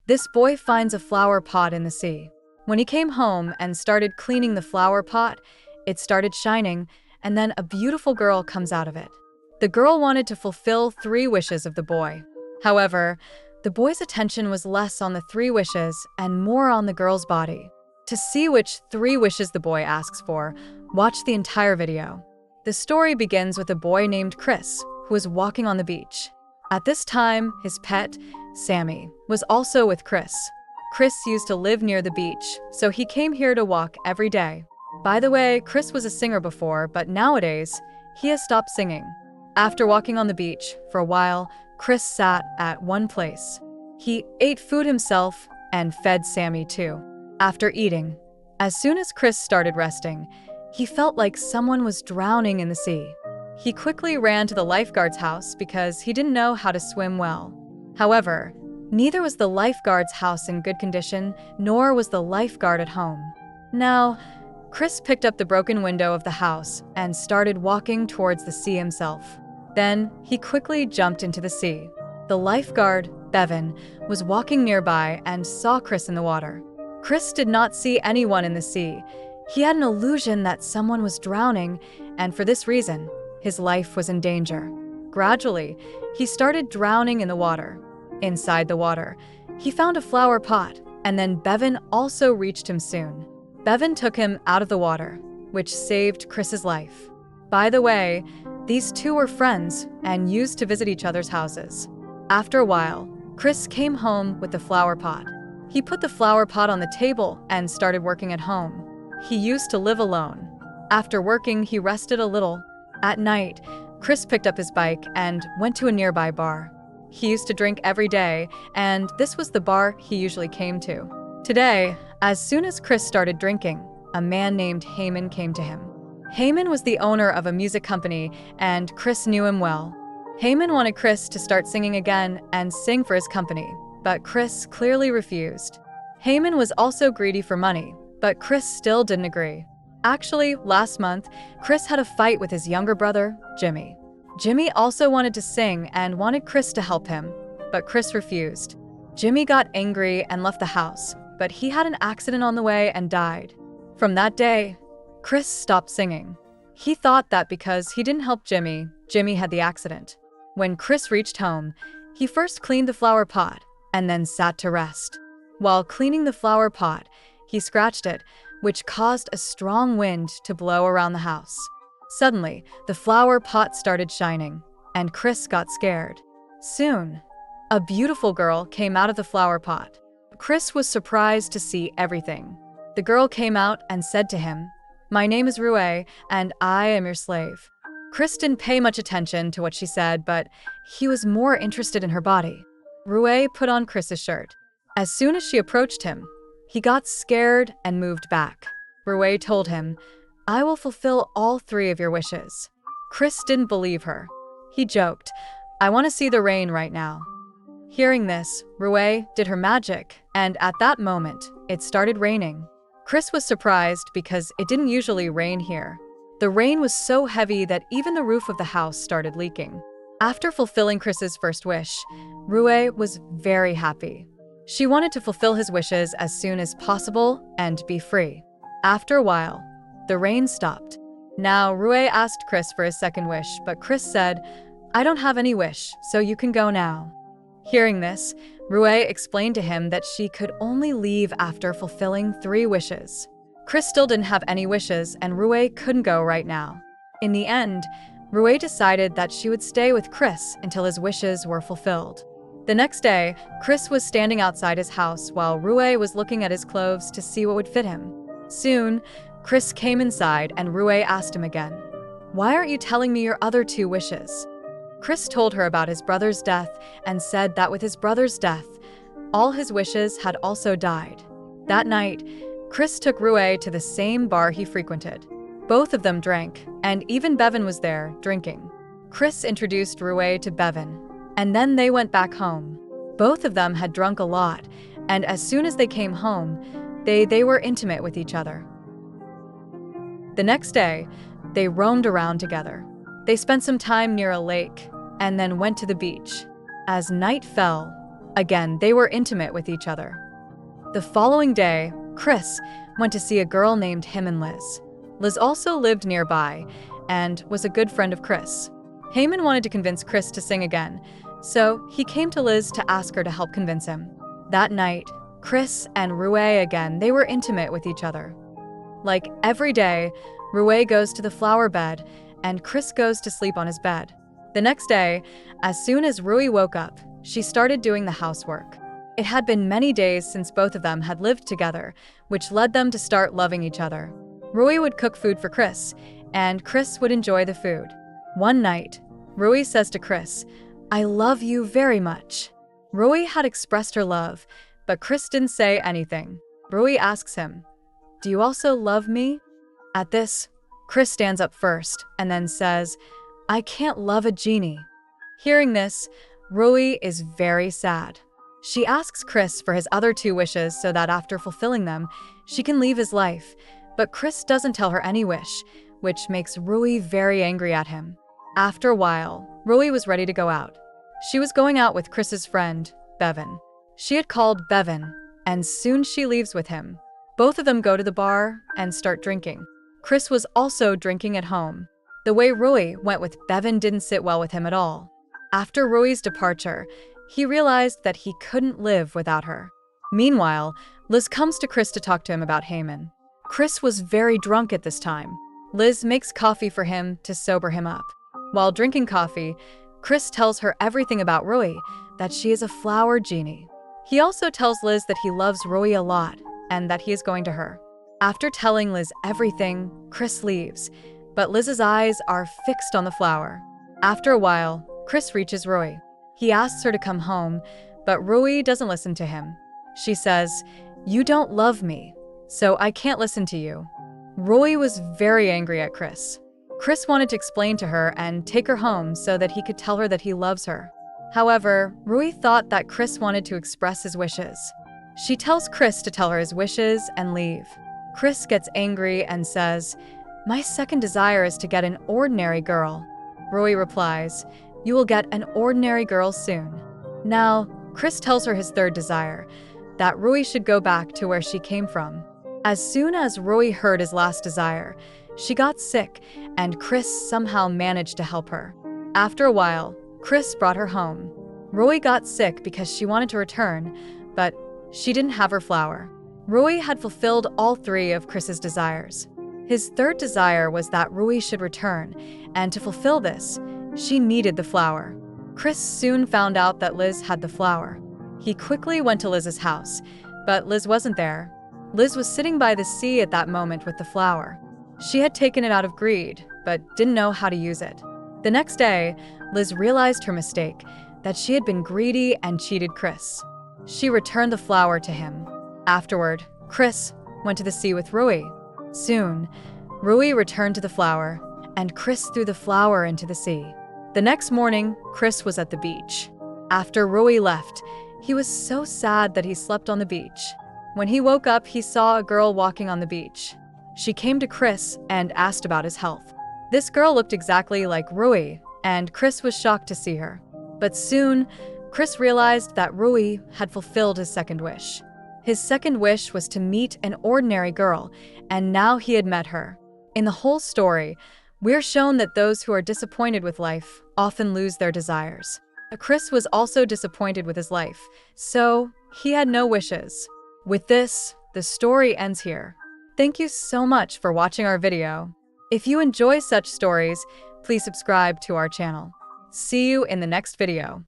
This boy finds a flower pot in the sea. When he came home and started cleaning the flower pot, it started shining, and then a beautiful girl comes out of it. The girl wanted to fulfill 3 wishes of the boy. However, the boy's attention was less on the 3 wishes and more on the girl's body. To see which 3 wishes the boy asks for, watch the entire video. The story begins with a boy named Chris, who was walking on the beach. At this time, his pet, Sammy, was also with Chris. Chris used to live near the beach, so he came here to walk every day. By the way, Chris was a singer before, but nowadays, he has stopped singing. After walking on the beach for a while, Chris sat at one place. He ate food himself and fed Sammy too. After eating, as soon as Chris started resting, he felt like someone was drowning in the sea. He quickly ran to the lifeguard's house because he didn't know how to swim well. However, neither was the lifeguard's house in good condition, nor was the lifeguard at home. Now, Chris picked up the broken window of the house and started walking towards the sea himself. Then, he quickly jumped into the sea. The lifeguard, Bevan, was walking nearby and saw Chris in the water. Chris did not see anyone in the sea. He had an illusion that someone was drowning, and for this reason, his life was in danger. Gradually, he started drowning in the water. Inside the water, he found a flower pot, and then Bevan also reached him soon. Bevan took him out of the water, which saved Chris's life. By the way, these two were friends and used to visit each other's houses. After a while, Chris came home with the flower pot. He put the flower pot on the table and started working at home. He used to live alone. After working, he rested a little. At night, Chris picked up his bike and went to a nearby bar. He used to drink every day, and this was the bar he usually came to. Today, as soon as Chris started drinking, a man named Heyman came to him. Heyman was the owner of a music company, and Chris knew him well. Heyman wanted Chris to start singing again and sing for his company, but Chris clearly refused. Heyman was also greedy for money, but Chris still didn't agree. Actually, last month, Chris had a fight with his younger brother, Jimmy. Jimmy also wanted to sing and wanted Chris to help him, but Chris refused. Jimmy got angry and left the house, but he had an accident on the way and died. From that day, Chris stopped singing. He thought that because he didn't help Jimmy, Jimmy had the accident. When Chris reached home, he first cleaned the flower pot and then sat to rest. While cleaning the flower pot, he scratched it, which caused a strong wind to blow around the house. Suddenly, the flower pot started shining, and Chris got scared. Soon, a beautiful girl came out of the flower pot. Chris was surprised to see everything. The girl came out and said to him, "My name is Rue, and I am your slave." Chris didn't pay much attention to what she said, but he was more interested in her body. Rue put on Chris's shirt. As soon as she approached him, he got scared and moved back. Rue told him, "I will fulfill all 3 of your wishes." Chris didn't believe her. He joked, "I want to see the rain right now." Hearing this, Rue did her magic, and at that moment, it started raining. Chris was surprised because it didn't usually rain here. The rain was so heavy that even the roof of the house started leaking. After fulfilling Chris's first wish, Rue was very happy. She wanted to fulfill his wishes as soon as possible and be free. After a while, the rain stopped. Now, Rue asked Chris for his second wish, but Chris said, "I don't have any wish, so you can go now." Hearing this, Rue explained to him that she could only leave after fulfilling 3 wishes. Chris still didn't have any wishes, and Rue couldn't go right now. In the end, Rue decided that she would stay with Chris until his wishes were fulfilled. The next day, Chris was standing outside his house while Rue was looking at his clothes to see what would fit him. Soon, Chris came inside and Rue asked him again, "Why aren't you telling me your other 2 wishes?" Chris told her about his brother's death and said that with his brother's death, all his wishes had also died. That night, Chris took Rue to the same bar he frequented. Both of them drank, and even Bevan was there, drinking. Chris introduced Rue to Bevan, and then they went back home. Both of them had drunk a lot, and as soon as they came home, they were intimate with each other. The next day, they roamed around together. They spent some time near a lake, and then went to the beach. As night fell, Again, they were intimate with each other. The following day, Chris went to see a girl named him and Liz. Liz also lived nearby and was a good friend of Chris. Heyman wanted to convince Chris to sing again, so he came to Liz to ask her to help convince him. That night, Chris and Rue again, they were intimate with each other. Like every day, Rue goes to the flower bed and Chris goes to sleep on his bed. The next day, as soon as Rue woke up, she started doing the housework. It had been many days since both of them had lived together, which led them to start loving each other. Rue would cook food for Chris, and Chris would enjoy the food. One night, Rue says to Chris, "I love you very much." Rue had expressed her love, but Chris didn't say anything. Rue asks him, "Do you also love me?" At this, Chris stands up first and then says, "I can't love a genie." Hearing this, Rue is very sad. She asks Chris for his other two wishes so that after fulfilling them, she can leave his life, but Chris doesn't tell her any wish, which makes Rue very angry at him. After a while, Rue was ready to go out. She was going out with Chris's friend, Bevan. She had called Bevan, and soon she leaves with him. Both of them go to the bar and start drinking. Chris was also drinking at home. The way Rue went with Bevan didn't sit well with him at all. After Rue's departure, he realized that he couldn't live without her. Meanwhile, Liz comes to Chris to talk to him about Heyman. Chris was very drunk at this time. Liz makes coffee for him to sober him up. While drinking coffee, Chris tells her everything about Rue, that she is a flower genie. He also tells Liz that he loves Rue a lot and that he is going to her. After telling Liz everything, Chris leaves, but Liz's eyes are fixed on the flower. After a while, Chris reaches Rue. He asks her to come home, but Rue doesn't listen to him. She says, "You don't love me, so I can't listen to you." Rue was very angry at Chris. Chris wanted to explain to her and take her home so that he could tell her that he loves her. However, Rue thought that Chris wanted to express his wishes. She tells Chris to tell her his wishes and leave. Chris gets angry and says, "My second desire is to get an ordinary girl." Rue replies, "You will get an ordinary girl soon." Now, Chris tells her his third desire, that Rue should go back to where she came from. As soon as Rue heard his last desire, she got sick, and Chris somehow managed to help her. After a while, Chris brought her home. Rue got sick because she wanted to return, but she didn't have her flower. Rue had fulfilled all three of Chris's desires. His third desire was that Rue should return, and to fulfill this, she needed the flower. Chris soon found out that Liz had the flower. He quickly went to Liz's house, but Liz wasn't there. Liz was sitting by the sea at that moment with the flower. She had taken it out of greed, but didn't know how to use it. The next day, Liz realized her mistake, that she had been greedy and cheated Chris. She returned the flower to him. Afterward, Chris went to the sea with Rue. Soon, Rue returned to the flower, and Chris threw the flower into the sea. The next morning, Chris was at the beach. After Rue left, he was so sad that he slept on the beach. When he woke up, he saw a girl walking on the beach. She came to Chris and asked about his health. This girl looked exactly like Rue, and Chris was shocked to see her. But soon, Chris realized that Rue had fulfilled his second wish. His second wish was to meet an ordinary girl, and now he had met her. In the whole story, we're shown that those who are disappointed with life often lose their desires. Chris was also disappointed with his life, so he had no wishes. With this, the story ends here. Thank you so much for watching our video. If you enjoy such stories, please subscribe to our channel. See you in the next video.